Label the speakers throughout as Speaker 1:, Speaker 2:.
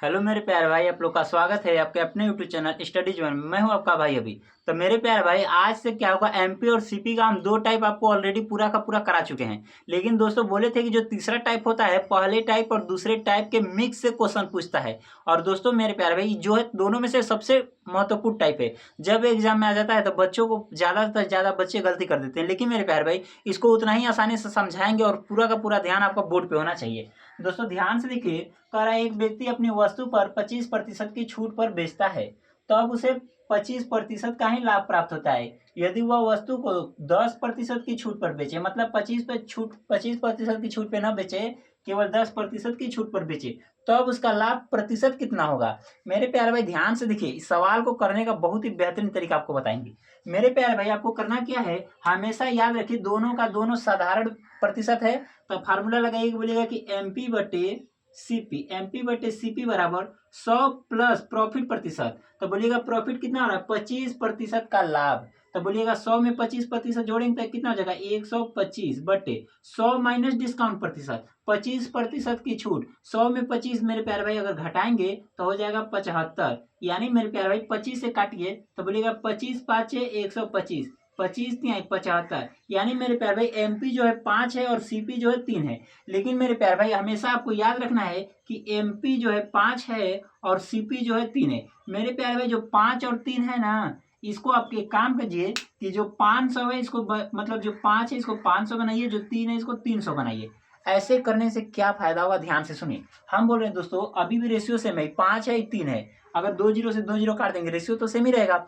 Speaker 1: Hello मेरे प्यारे भाई, आप लोग का स्वागत है आपके अपने यूट्यूब चैनल स्टडी जोन में। मैं हूं आपका भाई अभी। तो मेरे प्यारे भाई, आज से क्या होगा, एमपी और सीपी का हम दो टाइप आपको ऑलरेडी पूरा का पूरा करा चुके हैं। लेकिन दोस्तों बोले थे कि जो तीसरा टाइप होता है, पहले टाइप और दूसरे टाइप के मिक्स से क्वेश्चन पूछता है। और दोस्तों मेरे प्यारे भाई, जो है दोनों में से सबसे महत्वपूर्ण टाइप है। जब एग्जाम में आ जाता है तो बच्चों को ज़्यादा से ज़्यादा बच्चे गलती कर देते हैं। लेकिन मेरे प्यारे भाई, इसको उतना ही आसानी से समझाएंगे और पूरा का पूरा ध्यान आपका बोर्ड पे होना चाहिए। दोस्तों ध्यान से देखिए, कह रहा है एक व्यक्ति अपनी वस्तु पर 25% की छूट पर बेचता है, तो अब उसे 25% का ही लाभ प्राप्त होता है। यदि वह वस्तु को 10% की छूट पर बेचे, मतलब 25% की छूट पे ना बेचे, केवल 10% की छूट पर बेचे, तो अब उसका लाभ प्रतिशत कितना होगा। मेरे प्यारे भाई ध्यान से देखिए, इस सवाल को करने का बहुत ही बेहतरीन तरीका आपको बताएंगे। मेरे प्यारे भाई, आपको करना क्या है, हमेशा याद रखिए दोनों का दोनों साधारण प्रतिशत है। तो फार्मूला लगाइए, बोलेगा कि एमपी बटे सीपी बराबर 100 प्लस प्रॉफिट प्रतिशत। तो बोलिएगा प्रॉफिट कितना हो रहा है, 25% का लाभ। तो बोलिएगा 100 में 25% जोड़ेंगे तो कितना हो जाएगा, 125 बटे 100 माइनस डिस्काउंट प्रतिशत, 25% की छूट, 100 में 25 मेरे प्यारे भाई अगर घटाएंगे तो हो जाएगा 75। यानी मेरे प्यारे भाई 25 से काटिए तो बोलिएगा 25×5=125, 25×3=75। यानी मेरे प्यारे भाई एमपी जो है 5 है और सीपी जो है 3 है। लेकिन मेरे प्यारे भाई हमेशा आपको याद रखना है कि एमपी जो है 5 है और सीपी जो है 3 है। मेरे प्यारे भाई जो 5 और 3 है ना, इसको आप एक काम कीजिए कि जो 500 है इसको मतलब जो 5 है इसको 500 बनाइए, जो 3 है इसको 300 बनाइए। ऐसे करने से क्या फायदा होगा, ध्यान से सुनिए। हम बोल रहे हैं दोस्तों, अभी भी रेशियो सेम है, 5 है 3 है। अगर 2 जीरो से 2 जीरो काट देंगे, रेशियो तो सेम ही रहेगा।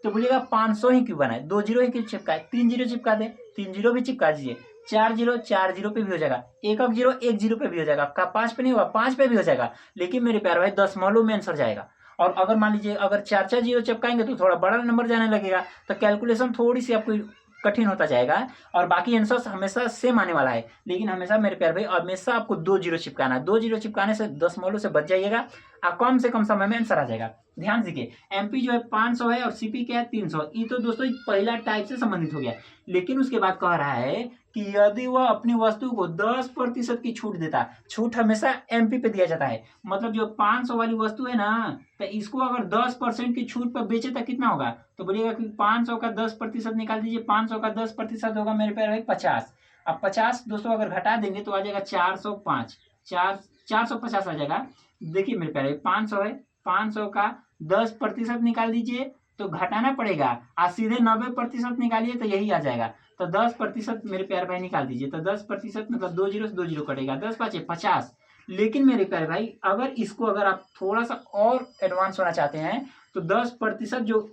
Speaker 1: तो बोलिएगा 500 ही क्यों बनाए, 2 जीरो ही क्यों चिपकाए, 3 जीरो चिपका दे, 3 जीरो भी चिपका दीजिए। 4 जीरो 4 जीरो पे भी हो जाएगा, एक जीरो 1 जीरो पे भी हो जाएगा, आपका 5 पे नहीं हुआ, 5 पे भी हो जाएगा। लेकिन मेरे प्यारे भाई दशमलव में आंसर जाएगा। और अगर मान लीजिए अगर 4 4 जीरो चिपकाएंगे तो थोड़ा बड़ा नंबर जाने लगेगा, तो कैलकुलेशन थोड़ी सी आपको कठिन होता जाएगा। और बाकी आंसर हमेशा सेम आने वाला है। लेकिन हमेशा मेरे प्यारे भाई हमेशा आपको 2 जीरो चिपकाना है। 2 जीरो चिपकाने से दशमलव से बच जाइएगा और कम से कम समय में आंसर आ जाएगा। ध्यान दीजिए, एमपी जो है 500 है और सीपी क्या है 300। ये तो दोस्तों पहला टाइप से संबंधित हो गया। लेकिन उसके बाद कह रहा है कि यदि वह अपनी वस्तु को 10% की छूट देता, छूट हमेशा एमपी पे दिया जाता है। मतलब जो 500 वाली वस्तु है ना, तो इसको अगर 10% की छूट पर बेचे तो कितना होगा। तो बोलिएगा कि 500 का 10% निकाल दीजिए, 500 का 10% होगा मेरे प्यारे भाई 50। अब 50 दोस्तों अगर घटा देंगे तो आ जाएगा 405, 450 आ जाएगा। देखिए मेरे प्यारे 500 है, 500 का 10% निकाल दीजिए तो घटाना पड़ेगा, आज सीधे 90% निकालिए तो यही आ जाएगा। तो 10% मेरे प्यारे भाई निकाल दीजिए, तो 10% मतलब 2 जीरो से 2 जीरो कटेगा, 10×5=50। लेकिन मेरे प्यारे भाई अगर आप थोड़ा सा और एडवांस होना चाहते हैं तो 10% जो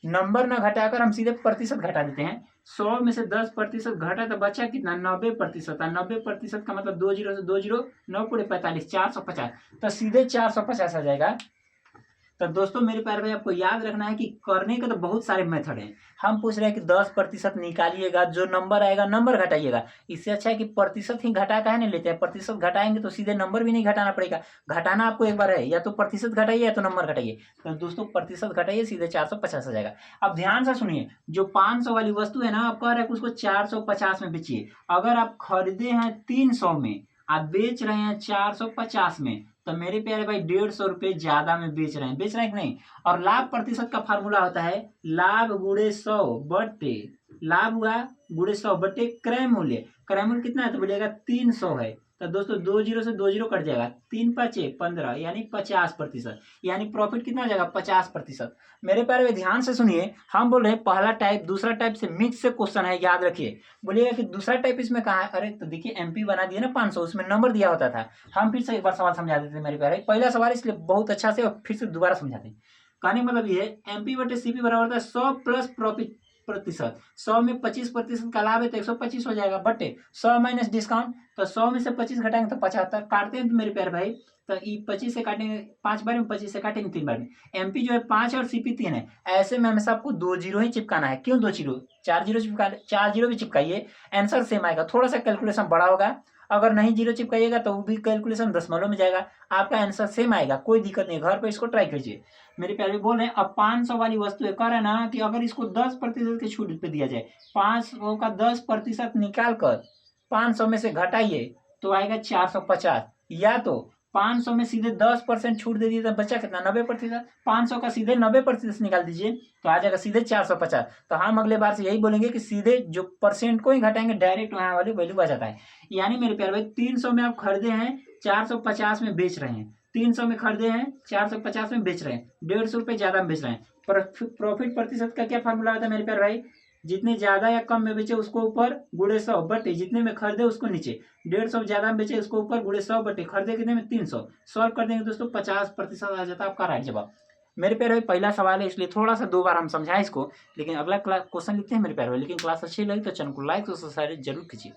Speaker 1: नंबर ना घटाकर हम सीधे प्रतिशत घटा देते हैं। 100 में से 10% घटा तो बचा कितना, 90%। 90% का मतलब 2 जीरो से 2 जीरो, 9×45 450, तो सीधे 450 आ जाएगा। तो दोस्तों मेरे प्यारे भाई आपको याद रखना है कि करने के तो बहुत सारे मेथड हैं। हम पूछ रहे हैं कि 10% निकालिएगा, जो नंबर आएगा नंबर घटाइएगा। इससे अच्छा है कि प्रतिशत ही घटा का है नहीं लेते हैं, प्रतिशत घटाएंगे तो सीधे नंबर भी नहीं घटाना पड़ेगा। घटाना आपको एक बार है, या तो प्रतिशत घटाइए या तो नंबर घटाइए। तो दोस्तों प्रतिशत घटाइए, सीधे 450 आ जाएगा। अब ध्यान से सुनिए, जो 500 वाली वस्तु है ना, आप कह रहे हैं कि उसको 450 में बेचिए। अगर आप खरीदे हैं 300 में, आप बेच रहे हैं 450 में, तो मेरे प्यारे भाई 150 रुपये ज्यादा में बेच रहे हैं कि नहीं। और लाभ प्रतिशत का फार्मूला होता है लाभ गुणे 100 बटे, लाभ हुआ गुणे 100 बटे क्रय मूल्य। क्रय मूल्य कितना है तो बोलिएगा 300 है। तो दोस्तों 2 जीरो से 2 जीरो कट जाएगा, 3×5=15 यानी 50%। यानी प्रॉफिट कितना हो जाएगा, 50%। मेरे प्यारे भाई ध्यान से सुनिए, हम बोल रहे हैं पहला टाइप दूसरा टाइप से मिक्स से क्वेश्चन है, याद रखिए। बोलिएगा कि दूसरा टाइप इसमें कहा है, अरे तो देखिए एमपी बना दिया ना 500, उसमें नंबर दिया होता था। हम फिर से एक बार सवाल समझा देते हैं मेरे प्यारे, पहला सवाल इसलिए बहुत अच्छा से और फिर से दोबारा समझाते हैं। कहने मतलब ये है, एमपी बटे सीपी बराबर होता है 100 प्लस प्रॉफिट प्रतिशत। 100 में 25% का लाभ है तो 125 हो जाएगा, बटे 100 माइनस डिस्काउंट। तो 100 में से 25 घटाएंगे तो 75 काटते हैं तो मेरे प्यारे भाई, तो ये 25 से काटेंगे 5 बार में, 25 से काटेंगे 3 बार में। एमपी जो है 5 और सीपी 3 है। ऐसे में हमेशा आपको 2 जीरो ही चिपकाना है। क्यों 2 जीरो, 4 जीरो चिपका, 4 जीरो भी चिपकाइए, आंसर सेम आएगा। थोड़ा सा कैलकुलेशन बड़ा होगा, अगर नहीं जीरो चिपकाइएगा तो वो भी कैलकुलेशन दशमलव में जाएगा, आपका आंसर सेम आएगा। कोई दिक्कत नहीं, घर पे इसको ट्राई कीजिए। मेरे प्यारे बोल रहे हैं अब 500 वाली वस्तु है, कह रहे हैं ना कि अगर इसको 10% की छूट पे दिया जाए, 500 का 10% निकाल कर 500 में से घटाइए तो आएगा 450। या तो 500 में सीधे 10% छूट दे दिए तो बचा कितना 90%। 500 का सीधे 90% निकाल दीजिए तो आ जाएगा सीधे 450। तो हम अगले बार से यही बोलेंगे कि सीधे जो परसेंट को ही घटाएंगे डायरेक्ट वहाँ वाली वैल्यू आ जाता है। यानी मेरे प्यारे भाई 300 में आप खरीदे हैं 450 में बेच रहे हैं, 300 में खरीदे हैं 450 में बेच रहे हैं, 150 रुपये ज्यादा में बेच रहे हैं। प्रॉफिट प्रतिशत का क्या फार्मूला आता है मेरे प्यारे भाई, जितने ज्यादा या कम में बेचे उसको ऊपर गुणे 100 बटे जितने में खरीदे उसको नीचे। 150 ज्यादा में बेचे उसको ऊपर गुणे 100 बटे खरीदे कितने में 300। सॉल्व कर देंगे दोस्तों 50% आ जाता है आपका राइट जवाब। मेरे प्यारे भाई पहला सवाल है इसलिए थोड़ा सा 2 बार हम समझाएं इसको, लेकिन अगला क्वेश्चन लिखते हैं मेरे प्यारे भाई। लेकिन क्लास अच्छी लगी तो चैनल को लाइक और सब्सक्राइब जरूर कीजिए।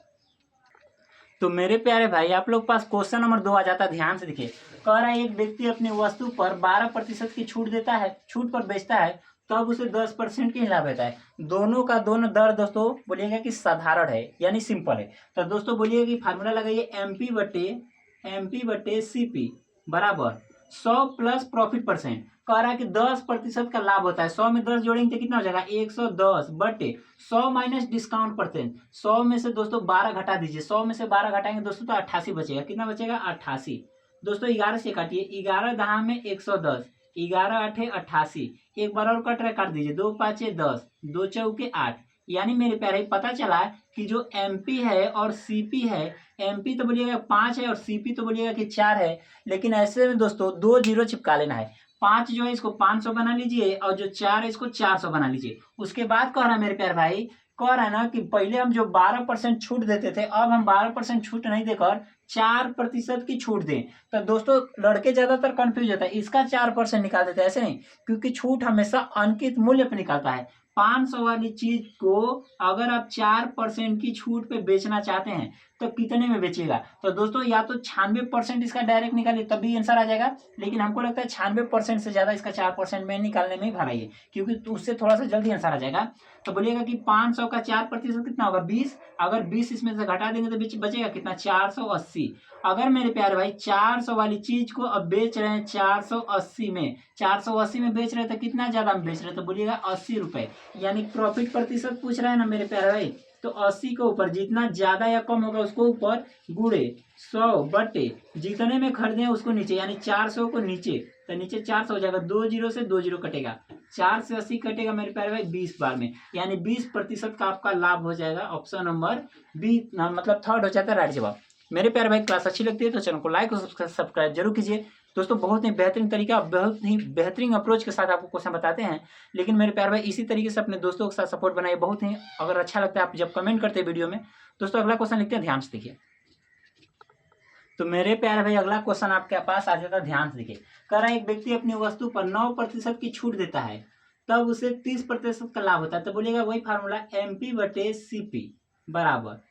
Speaker 1: तो मेरे प्यारे भाई आप लोग पास क्वेश्चन नंबर 2 आ जाता है, ध्यान से देखिए। कह रहा है एक व्यक्ति अपनी वस्तु पर 12% की छूट देता है, छूट पर बेचता है, तब उसे 10% की लाभ रहता है। दोनों का दोनों दर दोस्तों बोलिएगा कि साधारण है यानी सिंपल है। तो दोस्तों बोलिएगा कि फार्मूला लगाइए एमपी बटे सीपी बराबर 100 प्लस प्रॉफिट परसेंट। कह रहा है कि 10% का लाभ होता है, 100 में 10 जोड़ेंगे तो कितना हो जाएगा 110 बटे 100 माइनस डिस्काउंट परसेंट। 100 में से दोस्तों 12 घटा दीजिए, 100 में से 12 घटाएंगे दोस्तों तो 88 बचेगा। कितना बचेगा 88। दोस्तों 11 से काटिए, 11 दहा में 110, 11 आठे 88, एक बार और कट रहा काट दीजिए, 2 पाँचे 10, 2 चौके 8। यानी मेरे प्यारे पता चला कि जो एमपी है और सीपी है, एमपी तो बोलिएगा 5 है और सीपी तो बोलिएगा कि 4 है। लेकिन ऐसे में दोस्तों 2 जीरो चिपका लेना है। 5 जो है इसको 500 बना लीजिए और जो 4 है इसको 400 बना लीजिए। उसके बाद कह रहा है मेरे प्यारे भाई, कह रहा है ना कि पहले हम जो 12% छूट देते थे अब हम 12% छूट नहीं देकर 4% की छूट दें। तो दोस्तों लड़के ज्यादातर कंफ्यूज होता है, इसका 4% निकाल देते हैं, ऐसे नहीं, क्योंकि छूट हमेशा अंकित मूल्य पर निकलता है। 500 वाली चीज को अगर आप 4% की छूट पे बेचना चाहते हैं तो कितने में बेचेगा। तो दोस्तों या तो 96% इसका डायरेक्ट निकालिए तब भी आंसर आ जाएगा, लेकिन हमको लगता है 96% से ज्यादा इसका 4% में निकालने में ही भराइए, क्योंकि उससे थोड़ा सा जल्दी आंसर आ जाएगा। तो बोलिएगा कि 500 का 4% कितना होगा 20। अगर 20 इसमें से घटा देंगे तो बचेगा कितना 480। अगर मेरे प्यारे भाई 400 वाली चीज को अब बेच रहे हैं 480 में, 480 में बेच रहे हैं तो कितना ज्यादा में बेच रहे हैं तो बोलिएगा 80 रुपए। यानी प्रॉफिट प्रतिशत पूछ रहे हैं ना मेरे प्यारे भाई, तो 80 के ऊपर जितना ज्यादा या कम होगा उसको ऊपर गुणे 100 बटे जितने में खरीदे हैं उसको नीचे, यानी 400 को नीचे, तो नीचे 400 हो जाएगा, 2 जीरो से 2 जीरो कटेगा, 4 से 80 कटेगा मेरे प्यारे भाई 20 बार में, यानी 20% का आपका लाभ हो जाएगा। ऑप्शन नंबर बी मतलब थर्ड हो जाता है राइट जवाब। मेरे प्यारे भाई क्लास अच्छी लगती है तो चैनल को लाइक और सब्सक्राइब जरूर कीजिए। दोस्तों बहुत ही बेहतरीन तरीका, बहुत ही बेहतरीन अप्रोच के साथ आपको क्वेश्चन बताते हैं। लेकिन मेरे प्यारे भाई इसी तरीके से अपने दोस्तों के साथ सपोर्ट बनाइए, बहुत ही अगर अच्छा लगता है आप जब कमेंट करते हैं वीडियो में। दोस्तों अगला क्वेश्चन लिखते हैं, ध्यान से देखिए। तो मेरे प्यारे भाई अगला क्वेश्चन आपके पास आ जाता है, ध्यान से देखिए। कह रहा है एक व्यक्ति अपनी वस्तु पर 9% की छूट देता है, तब उसे 30% का लाभ होता है। तो बोलिएगा वही फार्मूला एमपी बटे सीपी बराबर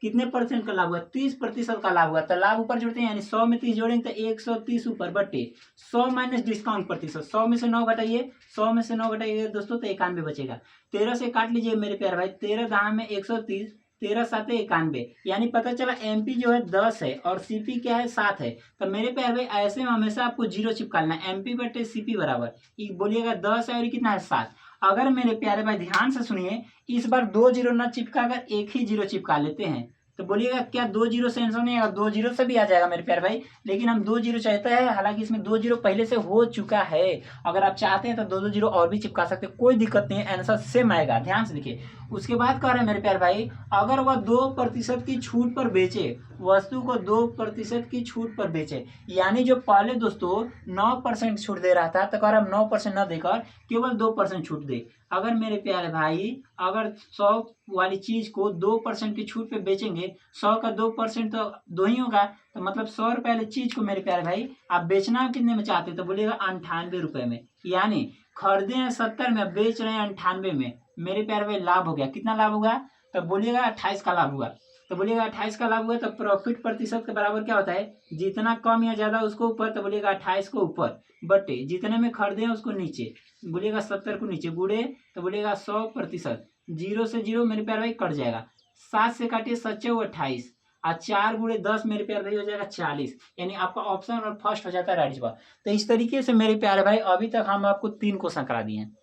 Speaker 1: कितने परसेंट का लाभ हुआ 30% का लाभ हुआ। तो लाभ ऊपर जोड़ते हैं, यानी 100 में 30 जोड़ेंगे तो 130 ऊपर बटे 100 माइनस डिस्काउंट प्रतिशत। 100 में से 9 घटाइए, 100 में से 9 घटाइए दोस्तों तो 91 बचेगा। 13 से काट लीजिए मेरे प्यारे भाई, 13 दाम में 130, 13 साते 91, यानी पता चला एमपी जो है 10 है और सीपी क्या है 7 है। तो मेरे प्यारे भाई ऐसे में हमेशा आपको जीरो चिपकाना है, एमपी बटे सीपी बराबर बोलिएगा 10 है और कितना है 7। अगर मेरे प्यारे भाई ध्यान से सुनिए, इस बार 2 जीरो न चिपका कर एक ही जीरो चिपका लेते हैं, तो बोलिएगा क्या 2 जीरो से आंसर नहीं आएगा, 2 जीरो से भी आ जाएगा मेरे प्यारे भाई, लेकिन हम 2 जीरो चाहते हैं, हालांकि इसमें 2 जीरो पहले से हो चुका है। अगर आप चाहते हैं तो 2 जीरो और भी चिपका सकते हैं, कोई दिक्कत नहीं है, आंसर सेम आएगा। ध्यान से देखिए, उसके बाद कह रहे हैं मेरे प्यारे भाई, अगर वह 2% की छूट पर बेचे, वस्तु को 2% की छूट पर बेचे, यानी जो पहले दोस्तों 9% छूट दे रहा था, तो कह रहा है 9% न देकर केवल 2% छूट दे। अगर मेरे प्यारे भाई अगर 100 वाली चीज को 2% की छूट पे बेचेंगे, 100 का 2% तो 2 ही होगा, तो मतलब 100 रुपए वाली चीज को मेरे प्यारे भाई आप बेचना कितने में चाहते तो बोलिएगा 98 रुपए में। यानी खरीदे हैं 70 में, बेच रहे हैं 98 में, मेरे प्यारे भाई लाभ हो गया। कितना लाभ होगा तो बोलिएगा 28 का लाभ हुआ। तो बोलिएगा 28 का लाभ हुआ, तो प्रॉफिट प्रतिशत के बराबर क्या होता है, जितना कम या ज्यादा उसको ऊपर, तो बोलिएगा 28 को ऊपर बटे जितने में खरीदे हैं उसको नीचे, बोलिएगा 70 को नीचे गुड़े, तो बोलिएगा 100%। जीरो से जीरो मेरे प्यारे भाई कट जाएगा, 7 से काटिए 7 28 और 4 गुणे 10 मेरे प्यारे भाई हो जाएगा 40, यानी आपका ऑप्शन और फर्स्ट हो जाता है राइट जवाब। तो इस तरीके से मेरे प्यारे भाई अभी तक हम आपको 3 क्वेश्चन करा दिए हैं।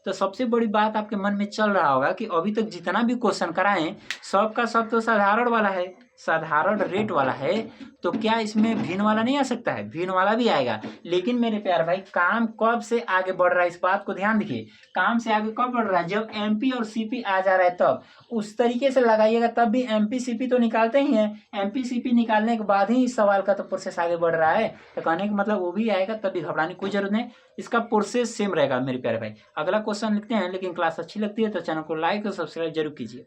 Speaker 1: तो सबसे बड़ी बात आपके मन में चल रहा होगा कि अभी तक जितना भी क्वेश्चन कराएं सबका सब तो साधारण वाला है, साधारण रेट वाला है तो क्या इसमें भिन्न वाला नहीं आ सकता है? भिन्न वाला भी आएगा। लेकिन मेरे प्यारे भाई काम कब से आगे बढ़ रहा है इस बात को ध्यान देखिए। काम से आगे कब बढ़ रहा है? जब एमपी और सीपी आ जा रहा है तब उस तरीके से लगाइएगा, तब भी एमपी सीपी तो निकालते ही हैं। एमपी सीपी निकालने के बाद ही इस सवाल का तो प्रोसेस आगे बढ़ रहा है। तो कहने का मतलब वो भी आएगा, तब भी घबराने की कोई जरूरत नहीं, इसका प्रोसेस सेम रहेगा मेरे प्यारे भाई। अगला क्वेश्चन लिखते हैं। लेकिन क्लास अच्छी लगती है तो चैनल को लाइक और सब्सक्राइब जरूर कीजिए।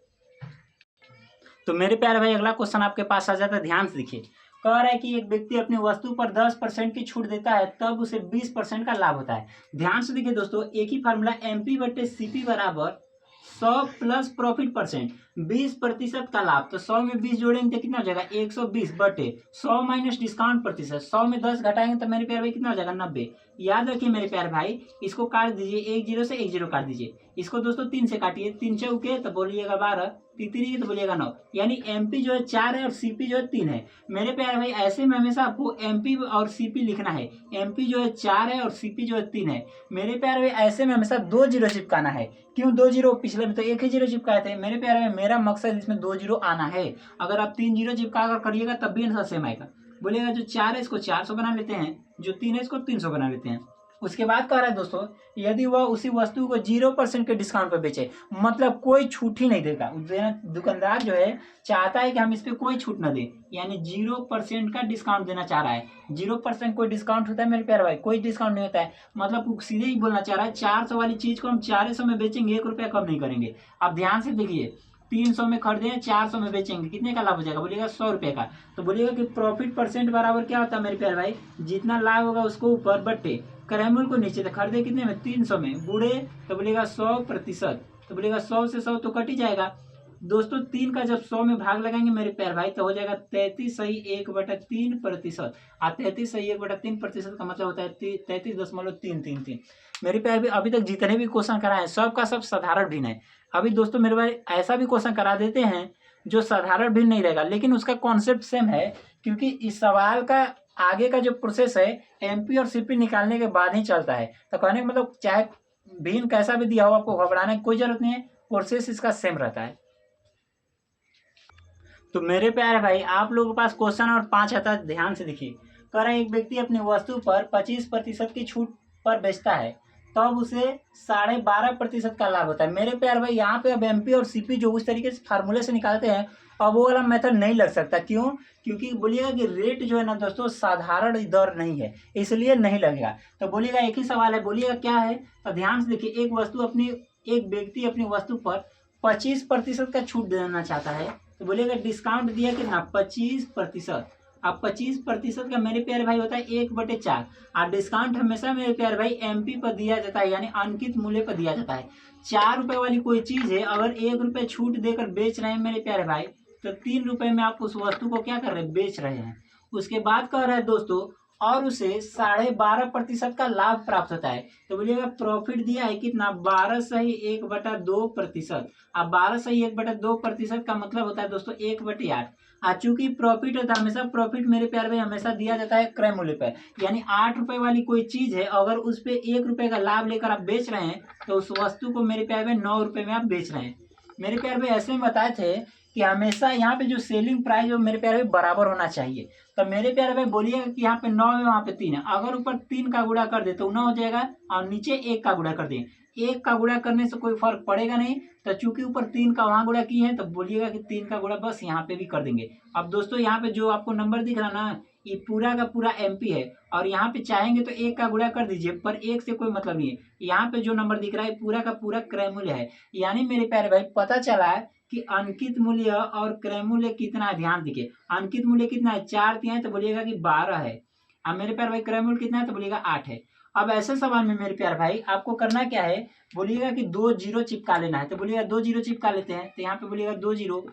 Speaker 1: तो मेरे प्यारे भाई अगला क्वेश्चन आपके पास आ जाता है, ध्यान से देखिए। कह रहा है कि एक व्यक्ति अपनी वस्तु पर 10% की छूट देता है तब उसे 20% का लाभ होता है। ध्यान से देखिए दोस्तों, एक ही फार्मूला एमपी बटे सीपी बराबर 100 प्लस प्रॉफिट परसेंट 20% का लाभ। तो 100 में 20 जोड़ेंगे तो कितना हो जाएगा? 120 बटे 100 माइनस डिस्काउंट प्रतिशत। 100 में 10 घटाएंगे तो मेरे प्यारे भाई कितना हो जाएगा? 90। याद रखिए मेरे प्यारे भाई, इसको काट दीजिए, एक जीरो से एक जीरो काट दीजिए। इसको दोस्तों 3 से काटिए, 3 चौके तो बोलिएगा 12, तीन तो बोलिएगा 9। यानी एमपी जो है 4 है और सीपी जो है 3 है। मेरे प्यारे भाई ऐसे में हमेशा आपको एमपी और सीपी लिखना है। एमपी जो है 4 है और सीपी जो है 3 है। मेरे प्यारे भाई ऐसे में हमेशा 2 जीरो चिपकाना है। क्यों 2 जीरो? पिछले में तो एक ही जीरो चिपकाए थे। मेरे प्यारे भाई मेरा मकसद इसमें 2 जीरो आना है। अगर आप 3 जीरो चिपका कर करिएगा तब भी आंसर सेम आएगा। बोलिएगा जो 4 है इसको 400 बना लेते हैं, जो 3 है इसको 300 बना लेते हैं। उसके बाद कह रहा है दोस्तों, यदि वह उसी वस्तु को 0% के डिस्काउंट पर बेचे, मतलब कोई छूट ही नहीं देगा। दुकानदार जो है चाहता है कि हम इस पे कोई छूट ना दें, यानी 0% का डिस्काउंट देना चाह रहा है। 0% कोई डिस्काउंट होता है मेरे प्यारे भाई? कोई डिस्काउंट नहीं होता है। मतलब वो सीधे ही बोलना चाह रहा है 400 वाली चीज को हम 400 में बेचेंगे, 1 रुपया कम नहीं करेंगे। अब ध्यान से देखिए, 300 में खरीदे हैं, 400 में बेचेंगे, कितने का लाभ हो जाएगा? बोलिएगा 100 रुपये का। तो बोलिएगा कि प्रॉफिट परसेंट बराबर क्या होता है मेरे प्यारे भाई? जितना लाभ होगा उसको ऊपर बट्टे क्रैमूल को नीचे। तो खरीदे कितने में? 300 में, गुड़े तो बोलिएगा 100%। तो बोलिएगा 100 से 100 तो कट ही जाएगा दोस्तों। 3 का जब 100 में भाग लगाएंगे मेरे प्यारे भाई तो हो जाएगा 33.1/3%। 33.1/3% का मतलब होता है 33.333। मेरे प्यारे भाई अभी तक जितने भी क्वेश्चन कराए सब का सब साधारण भिन्न है। अभी दोस्तों मेरे भाई ऐसा भी क्वेश्चन करा देते हैं जो साधारण भिन्न नहीं रहेगा, लेकिन उसका कॉन्सेप्ट सेम है, क्योंकि इस सवाल का आगे का जो प्रोसेस है एमपी और सीपी निकालने के बाद ही चलता है। तो कहने का मतलब चाहे भिन्न कैसा भी दिया हो, आपको घबराने की कोई जरूरत नहीं है, प्रोसेस इसका सेम रहता है। तो मेरे प्यारे भाई आप लोगों के पास क्वेश्चन और 5 आता है, ध्यान से देखिए। कह रहे हैं एक व्यक्ति अपनी वस्तु पर 25% की छूट पर बेचता है तब उसे 12.5% का लाभ होता है। मेरे प्यारे भाई यहाँ पे अब एमपी और सीपी जो उस तरीके से फार्मूले से निकालते हैं, अब वो वाला मेथड नहीं लग सकता। क्यों? क्योंकि बोलिएगा कि रेट जो है ना दोस्तों साधारण दर नहीं है, इसलिए नहीं लगेगा। तो बोलिएगा एक ही सवाल है, बोलिएगा क्या है? तो ध्यान से देखिए, एक व्यक्ति अपनी वस्तु पर 25% का छूट देना चाहता है। तो बोलिएगा डिस्काउंट दिया कितना? 25%। अब 25% का मेरे प्यारे भाई होता है 1/4। और डिस्काउंट हमेशा मेरे प्यारे भाई एमपी पर दिया जाता है, यानी अंकित मूल्य पर दिया जाता है। 4 रुपए वाली कोई चीज है, अगर 1 रुपये छूट देकर बेच रहे हैं मेरे प्यारे भाई, तो 3 रुपए में आप उस वस्तु को क्या कर रहे हैं? बेच रहे हैं। उसके बाद कह रहा है दोस्तों, और उसे 12.5% का लाभ प्राप्त होता है। तो बोलिएगा प्रॉफिट दिया है कितना? 12/1/2%। अब 12/1/2% का मतलब होता है दोस्तों 1/8। चूंकि प्रॉफिट होता है हमेशा, प्रॉफिट मेरे प्यार में हमेशा दिया जाता है क्रय मूल्य पर, यानी 8 रुपए वाली कोई चीज है, अगर उस पे 1 रुपए का लाभ लेकर आप बेच रहे हैं तो उस वस्तु को मेरे प्यार में 9 रुपए में आप बेच रहे हैं। मेरे प्यार में ऐसे में बताए थे कि हमेशा यहाँ पे जो सेलिंग प्राइस वो मेरे प्यारे में बराबर होना चाहिए। तो मेरे प्यारे भाई बोलिएगा कि यहाँ पे 9 है, वहाँ पे 3 है, अगर ऊपर 3 का गुणा कर दे तो 9 हो जाएगा, और नीचे 1 का गुणा कर दे। 1 का गुणा करने से कोई फर्क पड़ेगा नहीं, तो चूंकि ऊपर 3 का वहां गुणा किए हैं तो बोलिएगा कि 3 का गुणा बस यहाँ पे भी कर देंगे। अब दोस्तों यहाँ पे जो आपको नंबर दिख रहा ना, ये पूरा का पूरा एमपी है, और यहाँ पे चाहेंगे तो 1 का गुणा कर दीजिए, पर 1 से कोई मतलब नहीं है। यहाँ पे जो नंबर दिख रहा है पूरा का पूरा क्रय मूल्य है। यानी मेरे प्यारे भाई पता चला है कि अंकित मूल्य और क्रय मूल्य कितना है। ध्यान दीजिए, अंकित मूल्य कितना है? 4 दिया है तो बोलिएगा कि 12 है। अब मेरे प्यारे भाई क्रय मूल्य कितना है? तो बोलिएगा 8 है। अब ऐसे सवाल में मेरे प्यारे भाई आपको करना क्या है? बोलिएगा कि 2 जीरो चिपका लेना है। तो बोलिएगा 2 जीरो चिपका लेते हैं। तो यहाँ पे बोलिएगा 2 जीरो,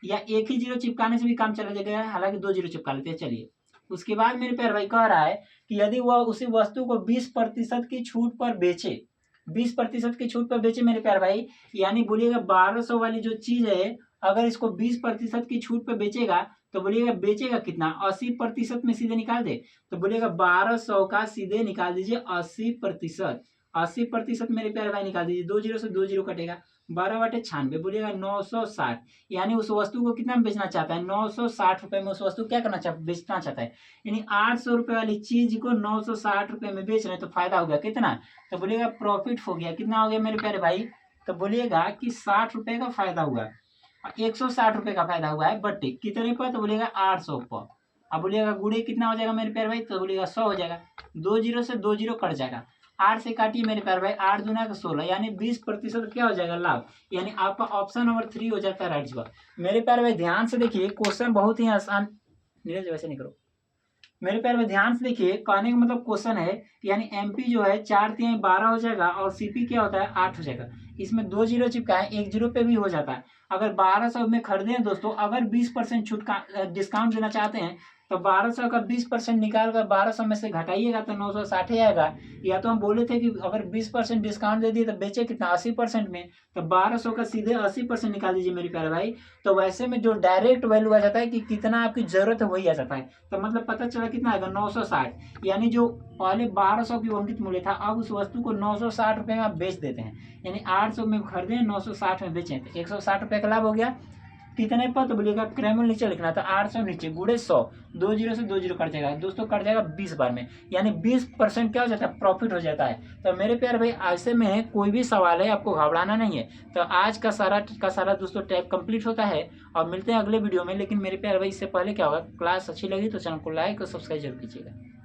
Speaker 1: या एक ही जीरो चिपकाने से भी काम चला जाएगा, हालांकि 2 जीरो चिपका लेते हैं। चलिए, उसके बाद मेरे प्यारे भाई कह रहा है कि यदि वह उसी वस्तु को 20% की छूट पर बेचे, 20% की छूट पर बेचे मेरे प्यारे भाई, यानी बोलिएगा 1200 वाली जो चीज है, अगर इसको 20% की छूट पर बेचेगा तो बोलिएगा बेचेगा कितना? 80% में सीधे निकाल दे। तो बोलिएगा 1200 का सीधे निकाल दीजिए 80%। 80% मेरे प्यारे भाई निकाल दीजिए, 2 जीरो से 2 जीरो कटेगा, 12/96 बोलिएगा 960। यानी उस वस्तु को कितना में बेचना चाहता है, 960 रुपए में उस वस्तु क्या करना चाहता बेचना चाहता है, यानी 800 रुपए वाली चीज को 960 रुपए में बेच रहे हैं, तो फायदा हो गया कितना, तो बोलिएगा प्रॉफिट हो गया, कितना हो गया मेरे प्यारे भाई, तो बोलिएगा कि 60 रुपए का फायदा हुआ, 160 रुपए का फायदा हुआ है, बट कितने पर, तो बोलिएगा 800 पर। अब बोलिएगा गुड़े कितना हो जाएगा मेरे प्यारे भाई, तो बोलिएगा 100 हो जाएगा, 2 जीरो से 2 जीरो कट जाएगा, 8 से काटिए मेरे प्यारे भाई, 8 दूना का 16, यानी 20% क्या हो जाएगा लाभ, यानी आपका ऑप्शन नंबर 3 हो जाता है राइट जवाब। मेरे प्यारे भाई ध्यान से देखिए, क्वेश्चन बहुत ही आसान, नीरज वैसे नहीं करो, मेरे प्यारे भाई ध्यान से देखिए, कहने का मतलब क्वेश्चन है, यानी एमपी जो है 4×3=12 हो जाएगा, और सीपी क्या होता है 8 हो जाएगा, इसमें 2 जीरो चिपका है, 1 जीरो पे भी हो जाता है। अगर 1200 में खरीदे हैं दोस्तों, अगर 20% छूट का डिस्काउंट देना चाहते हैं, तो 1200 का 20% निकाल कर 1200 में से घटाइएगा तो 960 आएगा। या तो हम बोले थे कि अगर 20% डिस्काउंट दे दिए तो बेचे कितना 80% में, तो 1200 का सीधे 80% निकाल दीजिए मेरे प्यारे भाई। तो वैसे में जो डायरेक्ट वैल्यू आ जाता है कि कितना आपकी जरूरत है वही आ जाता है, तो मतलब पता चला कितना आएगा 960, यानी जो पहले 1200 की अंकित मूल्य था, अब उस वस्तु को 960 रुपए में आप बेच देते हैं, यानी 800 में खरीदे 960 में बेचें, तो 160 रुपए का लाभ हो गया। कितने पर, तो बोलिएगा क्रैमल नीचे लिखना था, 800 नीचे गुड़े 100, 2 जीरो से 2 जीरो कट जाएगा दोस्तों, कट जाएगा 20 बार में, यानी 20% क्या हो जाता है प्रॉफिट हो जाता है। तो मेरे प्यारे भाई ऐसे में कोई भी सवाल है आपको घबराना नहीं है। तो आज का सारा दोस्तों टैग कंप्लीट होता है, और मिलते हैं अगले वीडियो में। लेकिन मेरे प्यारे भाई इससे पहले क्या होगा, क्लास अच्छी लगी तो चैनल को लाइक और सब्सक्राइब जरूर कीजिएगा।